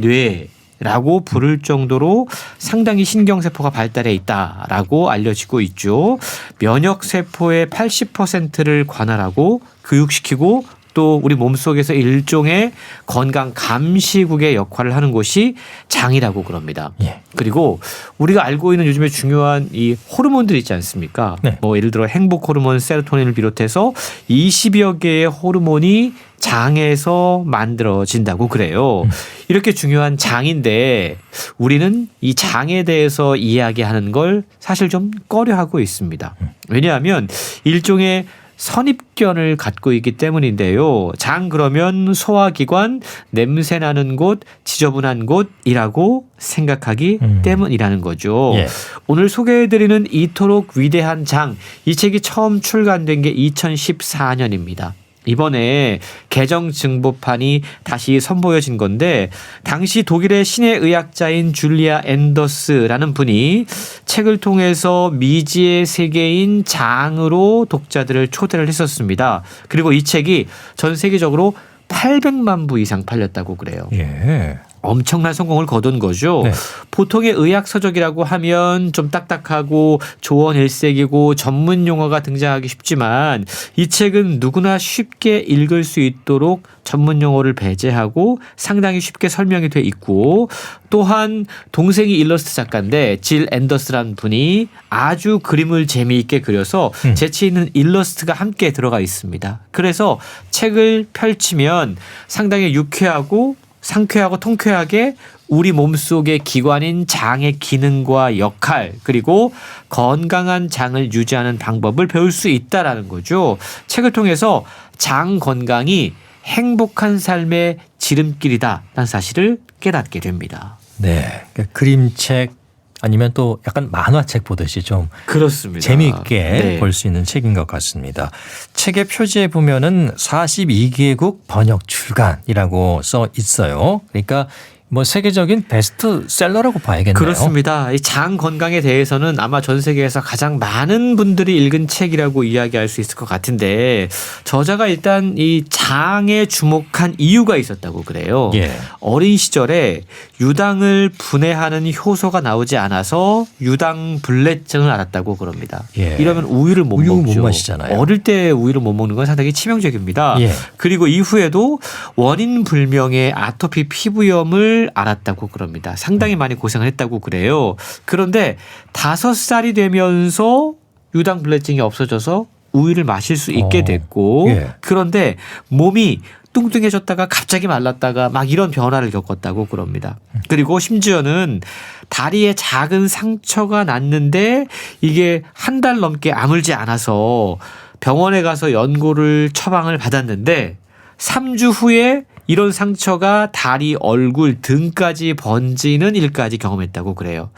뇌라고 부를 정도로 상당히 신경세포가 발달해 있다라고 알려지고 있죠. 면역세포의 80%를 관할하고 교육시키고 또 우리 몸속에서 일종의 건강 감시국의 역할을 하는 곳이 장이라고 그럽니다. 예. 그리고 우리가 알고 있는 요즘에 중요한 이 호르몬들 있지 않습니까? 네. 뭐 예를 들어 행복 호르몬 세로토닌을 비롯해서 20여 개의 호르몬이 장에서 만들어진다고 그래요. 이렇게 중요한 장인데 우리는 이 장에 대해서 이야기하는 걸 사실 좀 꺼려하고 있습니다. 왜냐하면 일종의 선입견을 갖고 있기 때문인데요. 장 그러면 소화기관, 냄새 나는 곳, 지저분한 곳이라고 생각하기 때문이라는 거죠. 예. 오늘 소개해드리는 이토록 위대한 장, 이 책이 처음 출간된 게 2014년입니다. 이번에 개정 증보판이 다시 선보여진 건데 당시 독일의 신의 의학자인 줄리아 앤더스라는 분이 책을 통해서 미지의 세계인 장으로 독자들을 초대를 했었습니다. 그리고 이 책이 전 세계적으로 800만 부 이상 팔렸다고 그래요. 예. 엄청난 성공을 거둔 거죠. 네. 보통의 의학 서적이라고 하면 좀 딱딱하고 조언일색이고 전문 용어가 등장하기 쉽지만 이 책은 누구나 쉽게 읽을 수 있도록 전문 용어를 배제하고 상당히 쉽게 설명이 돼 있고 또한 동생이 일러스트 작가인데 질 앤더스라는 분이 아주 그림을 재미있게 그려서 재치 있는 일러스트가 함께 들어가 있습니다. 그래서 책을 펼치면 상당히 유쾌하고 상쾌하고 통쾌하게 우리 몸속의 기관인 장의 기능과 역할 그리고 건강한 장을 유지하는 방법을 배울 수 있다라는 거죠. 책을 통해서 장 건강이 행복한 삶의 지름길이다라는 사실을 깨닫게 됩니다. 네. 그러니까 그림책 아니면 또 약간 만화책 보듯이 좀 그렇습니다. 재미있게 네. 볼 수 있는 책인 것 같습니다. 책의 표지에 보면은 42개국 번역 출간이라고 써 있어요. 그러니까 뭐 세계적인 베스트셀러라고 봐야겠네요. 그렇습니다. 이 장 건강에 대해서는 아마 전 세계에서 가장 많은 분들이 읽은 책이라고 이야기할 수 있을 것 같은데 저자가 일단 이 장에 주목한 이유가 있었다고 그래요. 예. 어린 시절에 유당을 분해하는 효소가 나오지 않아서 유당불내증을 앓았다고 그럽니다. 예. 이러면 우유를 못 우유 먹죠. 못 마시잖아요. 어릴 때 우유를 못 먹는 건 상당히 치명적입니다. 예. 그리고 이후에도 원인 불명의 아토피 피부염을 앓았다고 그럽니다. 상당히 많이 고생을 했다고 그래요. 그런데 5살이 되면서 유당불내증이 없어져서 우유를 마실 수 있게 됐고 예. 그런데 몸이 뚱뚱해졌다가 갑자기 말랐다가 막 이런 변화를 겪었다고 그럽니다. 그리고 심지어는 다리에 작은 상처가 났는데 이게 한 달 넘게 아물지 않아서 병원에 가서 연고를 처방을 받았는데 3주 후에 이런 상처가 다리, 얼굴, 등까지 번지는 일까지 경험했다고 그래요.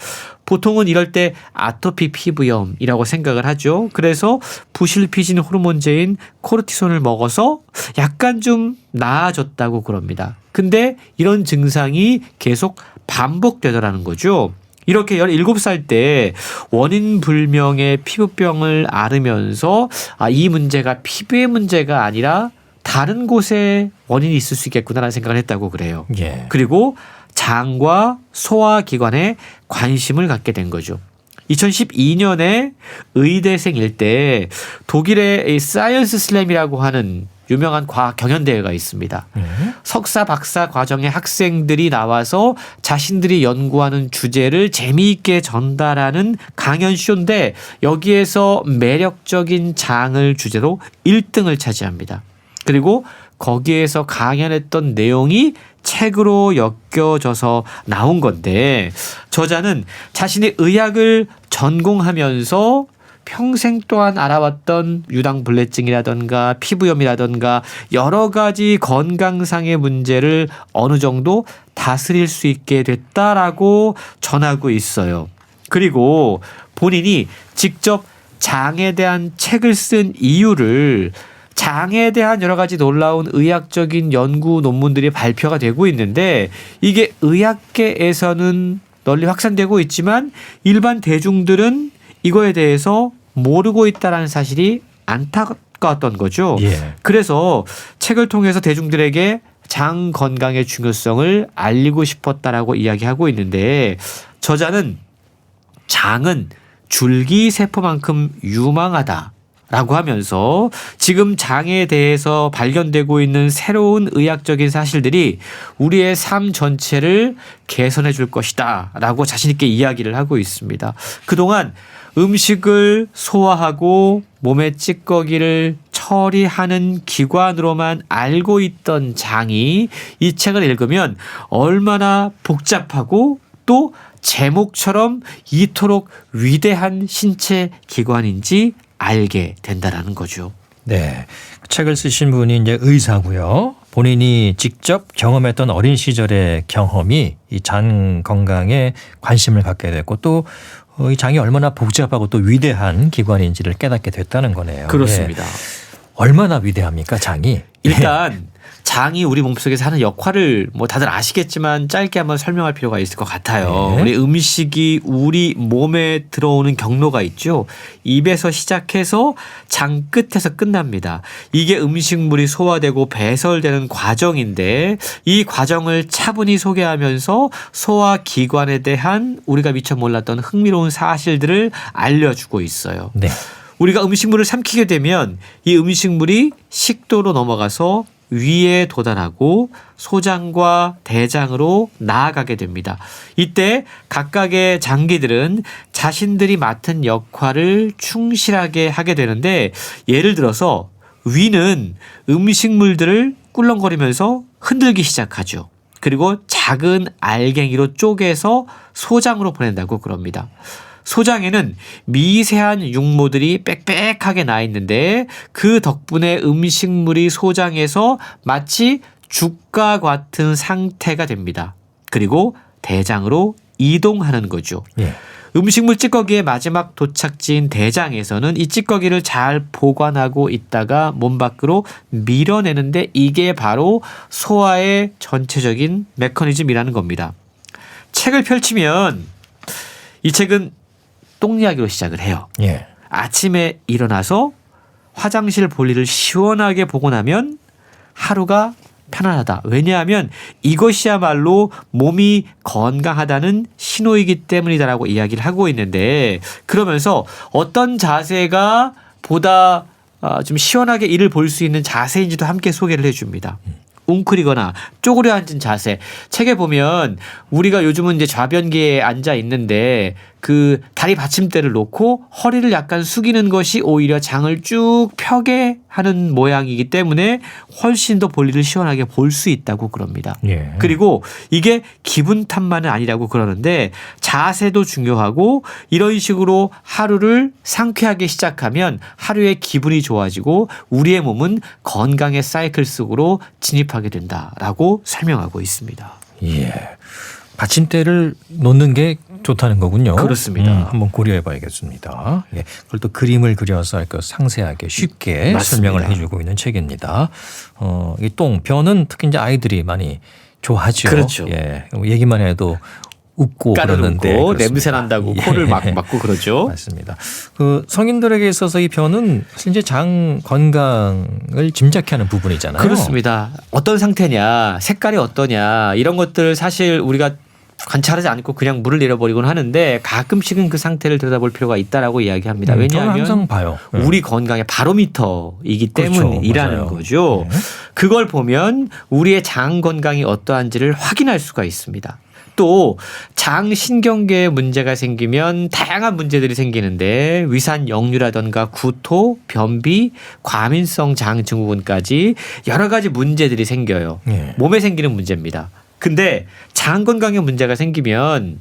보통은 이럴 때 아토피 피부염이라고 생각을 하죠. 그래서 부실피진 호르몬제인 코르티손을 먹어서 약간 좀 나아졌다고 그럽니다. 근데 이런 증상이 계속 반복되더라는 거죠. 이렇게 17살 때 원인 불명의 피부병을 앓으면서 이 문제가 피부의 문제가 아니라 다른 곳에 원인이 있을 수 있겠구나라는 생각을 했다고 그래요. 예. 그리고 장과 소화기관에 관심을 갖게 된 거죠. 2012년에 의대생일 때 독일의 사이언스 슬램이라고 하는 유명한 과학 경연대회가 있습니다. 석사, 박사 과정의 학생들이 나와서 자신들이 연구하는 주제를 재미있게 전달하는 강연쇼인데 여기에서 매력적인 장을 주제로 1등을 차지합니다. 그리고 거기에서 강연했던 내용이 책으로 엮여져서 나온 건데 저자는 자신의 의학을 전공하면서 평생 동안 알아왔던 유당불내증이라든가 피부염이라든가 여러 가지 건강상의 문제를 어느 정도 다스릴 수 있게 됐다라고 전하고 있어요. 그리고 본인이 직접 장에 대한 책을 쓴 이유를 장에 대한 여러 가지 놀라운 의학적인 연구 논문들이 발표가 되고 있는데 이게 의학계에서는 널리 확산되고 있지만 일반 대중들은 이거에 대해서 모르고 있다는 사실이 안타까웠던 거죠. 예. 그래서 책을 통해서 대중들에게 장 건강의 중요성을 알리고 싶었다라고 이야기하고 있는데 저자는 장은 줄기세포만큼 유망하다라고 하면서 지금 장에 대해서 발견되고 있는 새로운 의학적인 사실들이 우리의 삶 전체를 개선해 줄 것이다 라고 자신 있게 이야기를 하고 있습니다. 그동안 음식을 소화하고 몸의 찌꺼기를 처리하는 기관으로만 알고 있던 장이 이 책을 읽으면 얼마나 복잡하고 또 제목처럼 이토록 위대한 신체 기관인지 알게 된다라는 거죠. 네. 책을 쓰신 분이 이제 의사고요. 본인이 직접 경험했던 어린 시절의 경험이 이 장 건강에 관심을 갖게 됐고 또 이 장이 얼마나 복잡하고 또 위대한 기관인지를 깨닫게 됐다는 거네요. 그렇습니다. 예. 얼마나 위대합니까, 장이? 일단 장이 우리 몸속에서 하는 역할을 뭐 다들 아시겠지만 짧게 한번 설명할 필요가 있을 것 같아요. 네. 우리 음식이 우리 몸에 들어오는 경로가 있죠. 입에서 시작해서 장 끝에서 끝납니다. 이게 음식물이 소화되고 배설되는 과정인데 이 과정을 차분히 소개하면서 소화기관에 대한 우리가 미처 몰랐던 흥미로운 사실들을 알려주고 있어요. 네. 우리가 음식물을 삼키게 되면 이 음식물이 식도로 넘어가서 위에 도달하고 소장과 대장으로 나아가게 됩니다. 이때 각각의 장기들은 자신들이 맡은 역할을 충실하게 하게 되는데 예를 들어서 위는 음식물들을 꿀렁거리면서 흔들기 시작하죠. 그리고 작은 알갱이로 쪼개서 소장으로 보낸다고 그럽니다. 소장에는 미세한 육모들이 빽빽하게 나 있는데 그 덕분에 음식물이 소장에서 마치 죽과 같은 상태가 됩니다. 그리고 대장으로 이동하는 거죠. 예. 음식물 찌꺼기의 마지막 도착지인 대장에서는 이 찌꺼기를 잘 보관하고 있다가 몸 밖으로 밀어내는데 이게 바로 소화의 전체적인 메커니즘이라는 겁니다. 책을 펼치면 이 책은 똥 이야기로 시작을 해요. 예. 아침에 일어나서 화장실 볼일을 시원하게 보고 나면 하루가 편안하다. 왜냐하면 이것이야말로 몸이 건강하다는 신호이기 때문이다라고 이야기를 하고 있는데 그러면서 어떤 자세가 보다 좀 시원하게 일을 볼 수 있는 자세인지도 함께 소개를 해줍니다. 웅크리거나 쪼그려 앉은 자세. 책에 보면 우리가 요즘은 이제 좌변기에 앉아 있는데 그 다리 받침대를 놓고 허리를 약간 숙이는 것이 오히려 장을 쭉 펴게 하는 모양이기 때문에 훨씬 더 볼일을 시원하게 볼 수 있다고 그럽니다. 예. 그리고 이게 기분 탓만은 아니라고 그러는데 자세도 중요하고 이런 식으로 하루를 상쾌하게 시작하면 하루의 기분이 좋아지고 우리의 몸은 건강의 사이클 속으로 진입하게 된다라고 설명하고 있습니다. 예. 받침대를 놓는 게 좋다는 거군요. 그렇습니다. 한번 고려해 봐야겠습니다. 예. 그걸 또 그림을 그려서 이렇게 상세하게 쉽게 맞습니다. 설명을 해주고 있는 책입니다. 이 똥, 변은 특히 이제 아이들이 많이 좋아하죠. 그렇죠. 예. 얘기만 해도 웃고 그러는데 까르르고 그렇습니다. 냄새 난다고 예. 코를 막고 그러죠. 맞습니다. 그 성인들에게 있어서 이 변은 사실 이제 장 건강을 짐작케 하는 부분이잖아요. 그렇습니다. 어떤 상태냐, 색깔이 어떠냐 이런 것들 사실 우리가 관찰하지 않고 그냥 물을 내려버리곤 하는데 가끔씩은 그 상태를 들여다볼 필요가 있다라고 이야기합니다. 저는 왜냐하면 항상 봐요. 우리 건강의 바로미터이기 그렇죠. 때문이라는 맞아요. 거죠. 네. 그걸 보면 우리의 장 건강이 어떠한지를 확인할 수가 있습니다. 또 장 신경계에 문제가 생기면 다양한 문제들이 생기는데 위산 역류라든가 구토, 변비, 과민성 장 증후군까지 여러 가지 문제들이 생겨요. 예. 몸에 생기는 문제입니다. 근데 장 건강에 문제가 생기면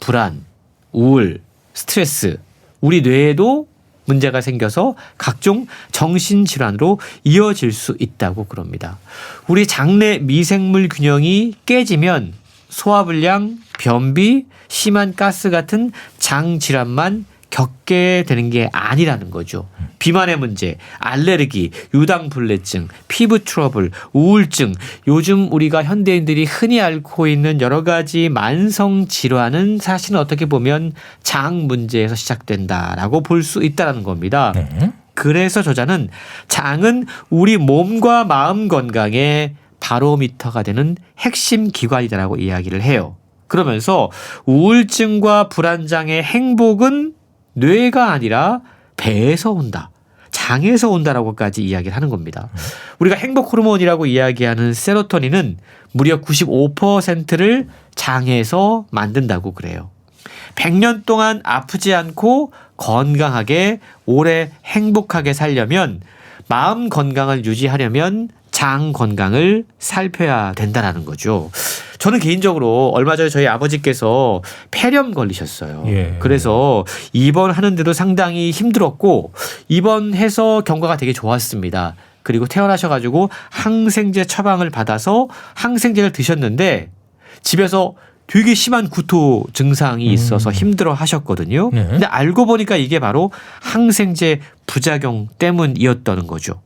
불안, 우울, 스트레스 우리 뇌에도 문제가 생겨서 각종 정신질환으로 이어질 수 있다고 그럽니다. 우리 장내 미생물 균형이 깨지면 소화불량, 변비, 심한 가스 같은 장 질환만 겪게 되는 게 아니라는 거죠. 비만의 문제, 알레르기, 유당불내증, 피부 트러블, 우울증, 요즘 우리가 현대인들이 흔히 앓고 있는 여러 가지 만성 질환은 사실은 어떻게 보면 장 문제에서 시작된다라고 볼 수 있다는 겁니다. 그래서 저자는 장은 우리 몸과 마음 건강의 바로미터가 되는 핵심 기관이다라고 이야기를 해요. 그러면서 우울증과 불안장의 행복은 뇌가 아니라 배에서 온다. 장에서 온다라고까지 이야기를 하는 겁니다. 우리가 행복 호르몬이라고 이야기하는 세로토닌은 무려 95%를 장에서 만든다고 그래요. 100년 동안 아프지 않고 건강하게 오래 행복하게 살려면 마음 건강을 유지하려면 장 건강을 살펴야 된다는 거죠. 저는 개인적으로 얼마 전에 저희 아버지께서 폐렴 걸리셨어요. 예. 그래서 입원하는데도 상당히 힘들었고 입원해서 경과가 되게 좋았습니다. 그리고 퇴원하셔가지고 항생제 처방을 받아서 항생제를 드셨는데 집에서 되게 심한 구토 증상이 있어서 힘들어 하셨거든요. 네. 근데 알고 보니까 이게 바로 항생제 부작용 때문이었다는 거죠.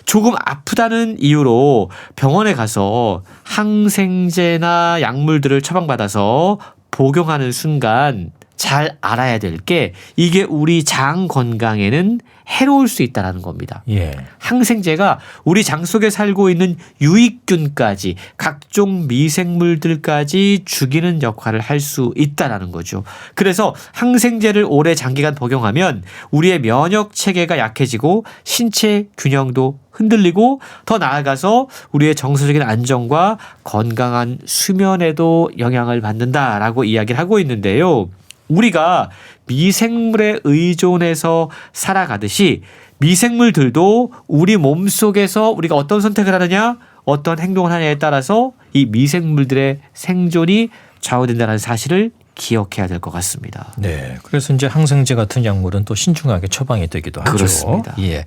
조금 아프다는 이유로 병원에 가서 항생제나 약물들을 처방받아서 복용하는 순간 잘 알아야 될 게 이게 우리 장 건강에는 해로울 수 있다는 겁니다. 예. 항생제가 우리 장 속에 살고 있는 유익균까지 각종 미생물들까지 죽이는 역할을 할 수 있다는 거죠. 그래서 항생제를 오래 장기간 복용하면 우리의 면역 체계가 약해지고 신체 균형도 흔들리고 더 나아가서 우리의 정서적인 안정과 건강한 수면에도 영향을 받는다라고 이야기를 하고 있는데요. 우리가 미생물에 의존해서 살아가듯이 미생물들도 우리 몸속에서 우리가 어떤 선택을 하느냐 어떤 행동을 하느냐에 따라서 이 미생물들의 생존이 좌우된다는 사실을 기억해야 될 것 같습니다. 네. 그래서 이제 항생제 같은 약물은 또 신중하게 처방이 되기도 하죠. 그렇습니다. 예.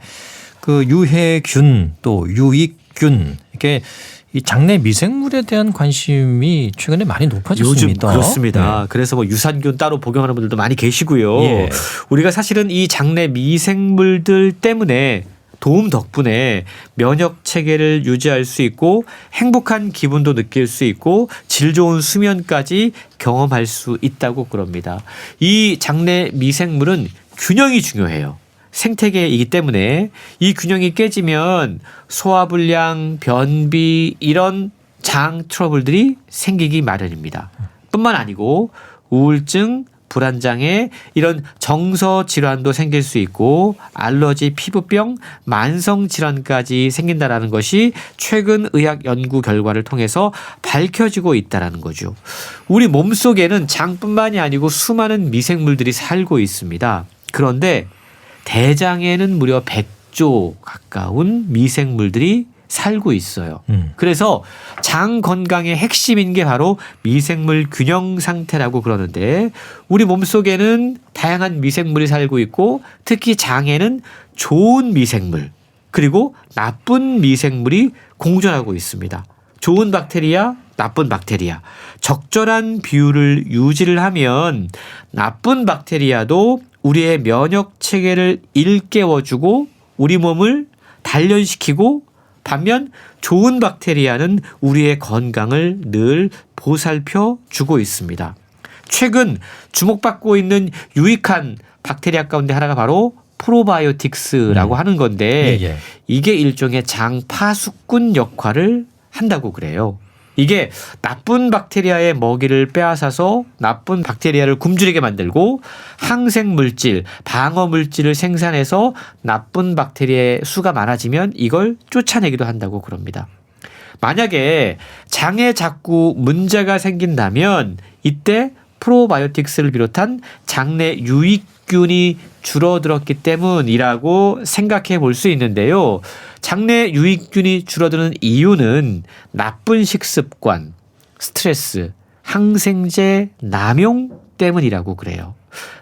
그 유해균 또 유익균 이게 이 장내 미생물에 대한 관심이 최근에 많이 높아졌습니다. 요즘 그렇습니다. 네. 그래서 뭐 유산균 따로 복용하는 분들도 많이 계시고요. 예. 우리가 사실은 이 장내 미생물들 때문에 도움 덕분에 면역 체계를 유지할 수 있고 행복한 기분도 느낄 수 있고 질 좋은 수면까지 경험할 수 있다고 그럽니다. 이 장내 미생물은 균형이 중요해요. 생태계이기 때문에 이 균형이 깨지면 소화불량, 변비 이런 장 트러블들이 생기기 마련입니다. 뿐만 아니고 우울증, 불안장애 이런 정서 질환도 생길 수 있고 알러지, 피부병, 만성 질환까지 생긴다라는 것이 최근 의학 연구 결과를 통해서 밝혀지고 있다라는 거죠. 우리 몸속에는 장뿐만이 아니고 수많은 미생물들이 살고 있습니다. 그런데 대장에는 무려 100조 가까운 미생물들이 살고 있어요. 그래서 장 건강의 핵심인 게 바로 미생물 균형 상태라고 그러는데 우리 몸속에는 다양한 미생물이 살고 있고 특히 장에는 좋은 미생물 그리고 나쁜 미생물이 공존하고 있습니다. 좋은 박테리아, 나쁜 박테리아. 적절한 비율을 유지를 하면 나쁜 박테리아도 우리의 면역 체계를 일깨워주고 우리 몸을 단련시키고 반면 좋은 박테리아는 우리의 건강을 늘 보살펴 주고 있습니다. 최근 주목받고 있는 유익한 박테리아 가운데 하나가 바로 프로바이오틱스라고 하는 건데 예. 이게 일종의 장 파수꾼 역할을 한다고 그래요. 이게 나쁜 박테리아의 먹이를 빼앗아서 나쁜 박테리아를 굶주리게 만들고 항생물질, 방어물질을 생산해서 나쁜 박테리아의 수가 많아지면 이걸 쫓아내기도 한다고 그럽니다. 만약에 장에 자꾸 문제가 생긴다면 이때 프로바이오틱스를 비롯한 장내 유익균이 줄어들었기 때문이라고 생각해 볼 수 있는데요. 장내 유익균이 줄어드는 이유는 나쁜 식습관, 스트레스, 항생제 남용 때문이라고 그래요.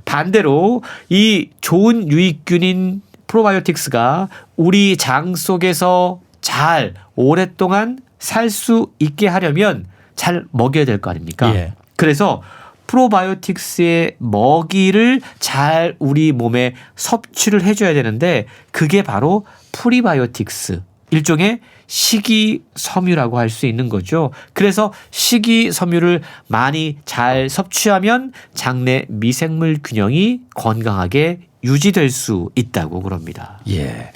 반대로 이 좋은 유익균인 프로바이오틱스가 우리 장 속에서 잘 오랫동안 살 수 있게 하려면 잘 먹여야 될 거 아닙니까? 예. 그래서 프로바이오틱스의 먹이를 잘 우리 몸에 섭취를 해줘야 되는데 그게 바로 프리바이오틱스, 일종의 식이섬유라고 할 수 있는 거죠. 그래서 식이섬유를 많이 잘 섭취하면 장내 미생물 균형이 건강하게 유지될 수 있다고 그럽니다. 예.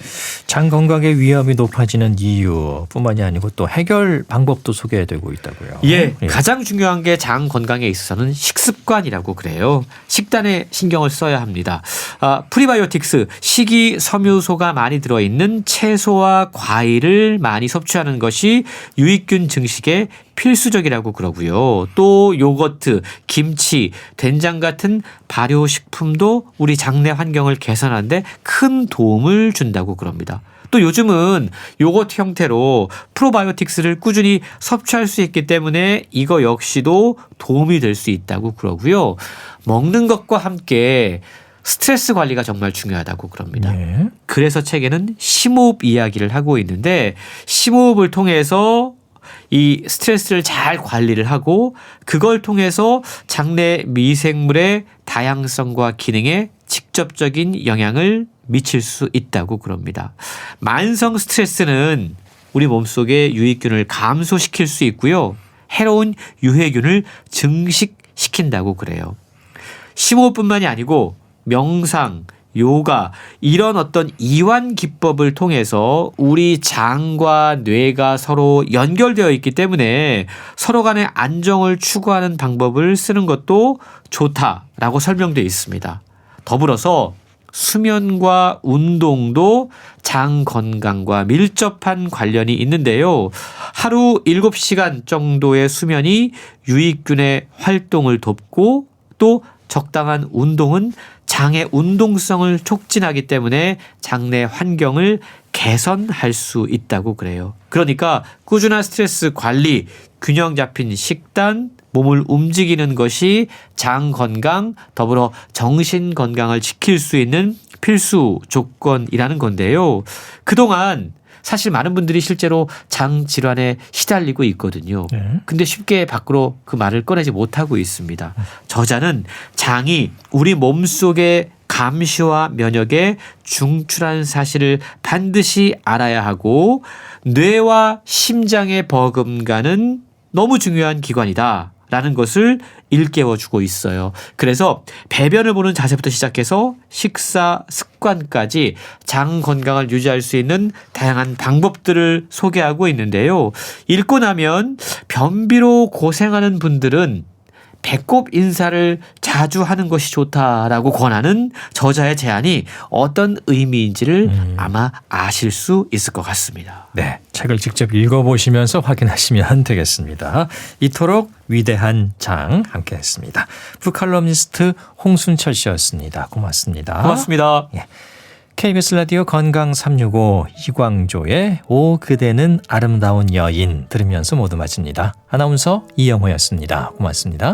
장 건강의 위험이 높아지는 이유뿐만이 아니고 또 해결 방법도 소개되고 있다고요. 예, 가장 중요한 게 장 건강에 있어서는 식습관이라고 그래요. 식단에 신경을 써야 합니다. 프리바이오틱스, 식이섬유소가 많이 들어있는 채소와 과일을 많이 섭취하는 것이 유익균 증식에 필수적이라고 그러고요. 또 요거트, 김치, 된장 같은 발효식품도 우리 장내 환경을 개선하는데 큰 도움을 준다고 그럽니다. 또 요즘은 요거트 형태로 프로바이오틱스를 꾸준히 섭취할 수 있기 때문에 이거 역시도 도움이 될 수 있다고 그러고요. 먹는 것과 함께 스트레스 관리가 정말 중요하다고 그럽니다. 예. 그래서 책에는 심호흡 이야기를 하고 있는데 심호흡을 통해서 이 스트레스를 잘 관리를 하고 그걸 통해서 장내 미생물의 다양성과 기능에 직접적인 영향을 미칠 수 있다고 그럽니다. 만성 스트레스는 우리 몸속의 유익균을 감소시킬 수 있고요. 해로운 유해균을 증식시킨다고 그래요. 심호흡뿐만이 아니고 명상, 요가 이런 어떤 이완 기법을 통해서 우리 장과 뇌가 서로 연결되어 있기 때문에 서로 간의 안정을 추구하는 방법을 쓰는 것도 좋다라고 설명되어 있습니다. 더불어서 수면과 운동도 장 건강과 밀접한 관련이 있는데요. 하루 7시간 정도의 수면이 유익균의 활동을 돕고 또 적당한 운동은 장의 운동성을 촉진하기 때문에 장내 환경을 개선할 수 있다고 그래요. 그러니까 꾸준한 스트레스 관리, 균형 잡힌 식단, 몸을 움직이는 것이 장 건강, 더불어 정신 건강을 지킬 수 있는 필수 조건이라는 건데요. 그동안 사실 많은 분들이 실제로 장 질환에 시달리고 있거든요. 근데 쉽게 밖으로 그 말을 꺼내지 못하고 있습니다. 저자는 장이 우리 몸속의 감시와 면역에 중출한 사실을 반드시 알아야 하고 뇌와 심장의 버금가는 너무 중요한 기관이다. 라는 것을 일깨워주고 있어요. 그래서 배변을 보는 자세부터 시작해서 식사 습관까지 장 건강을 유지할 수 있는 다양한 방법들을 소개하고 있는데요. 읽고 나면 변비로 고생하는 분들은 배꼽 인사를 자주 하는 것이 좋다라고 권하는 저자의 제안이 어떤 의미인지를 아마 아실 수 있을 것 같습니다. 네, 책을 직접 읽어보시면서 확인하시면 되겠습니다. 이토록 위대한 장 함께했습니다. 북칼럼니스트 홍순철 씨였습니다. 고맙습니다. 고맙습니다. 예. KBS 라디오 건강 365 이광조의 오 그대는 아름다운 여인 들으면서 모두 마칩니다. 아나운서 이영호였습니다. 고맙습니다.